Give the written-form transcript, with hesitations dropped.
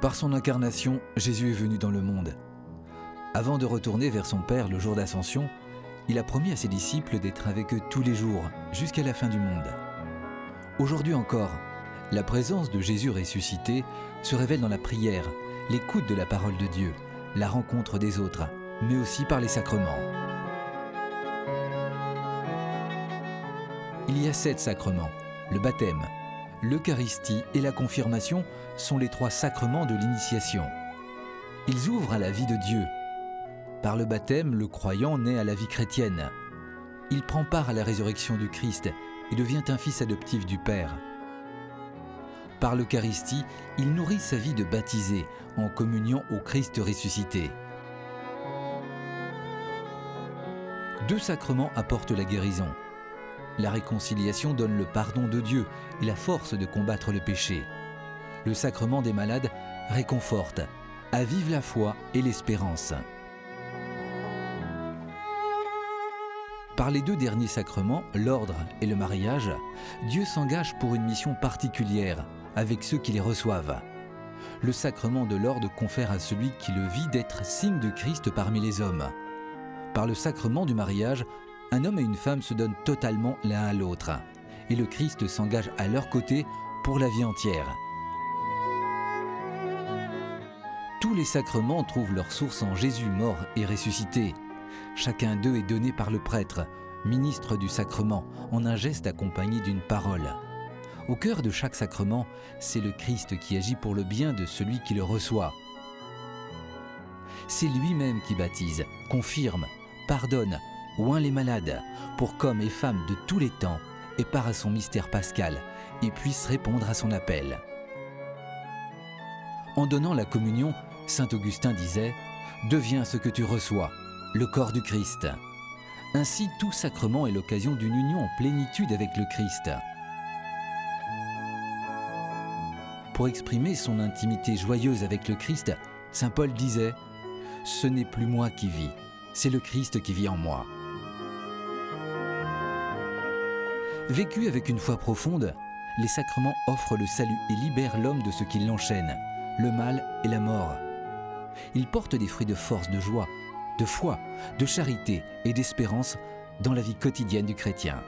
Par son incarnation, Jésus est venu dans le monde. Avant de retourner vers son Père le jour d'Ascension, il a promis à ses disciples d'être avec eux tous les jours, jusqu'à la fin du monde. Aujourd'hui encore, la présence de Jésus ressuscité se révèle dans la prière, l'écoute de la parole de Dieu, la rencontre des autres, mais aussi par les sacrements. Il y a 7 sacrements. Le baptême, l'Eucharistie et la confirmation sont les 3 sacrements de l'initiation. Ils ouvrent à la vie de Dieu. Par le baptême, le croyant naît à la vie chrétienne. Il prend part à la résurrection du Christ et devient un fils adoptif du Père. Par l'Eucharistie, il nourrit sa vie de baptisé en communion au Christ ressuscité. 2 sacrements apportent la guérison. La réconciliation donne le pardon de Dieu et la force de combattre le péché. Le sacrement des malades réconforte, avive la foi et l'espérance. Par les 2 derniers sacrements, l'ordre et le mariage, Dieu s'engage pour une mission particulière avec ceux qui les reçoivent. Le sacrement de l'ordre confère à celui qui le vit d'être signe de Christ parmi les hommes. Par le sacrement du mariage, un homme et une femme se donnent totalement l'un à l'autre, et le Christ s'engage à leur côté pour la vie entière. Tous les sacrements trouvent leur source en Jésus mort et ressuscité. Chacun d'eux est donné par le prêtre, ministre du sacrement, en un geste accompagné d'une parole. Au cœur de chaque sacrement, c'est le Christ qui agit pour le bien de celui qui le reçoit. C'est lui-même qui baptise, confirme, pardonne, oint les malades, pour qu'hommes et femmes de tous les temps aient part à son mystère pascal et puissent répondre à son appel. En donnant la communion, saint Augustin disait « Deviens ce que tu reçois, le corps du Christ ». Ainsi, tout sacrement est l'occasion d'une union en plénitude avec le Christ. Pour exprimer son intimité joyeuse avec le Christ, saint Paul disait « Ce n'est plus moi qui vis, c'est le Christ qui vit en moi ». Vécus avec une foi profonde, les sacrements offrent le salut et libèrent l'homme de ce qui l'enchaîne, le mal et la mort. Ils portent des fruits de force, de joie, de foi, de charité et d'espérance dans la vie quotidienne du chrétien.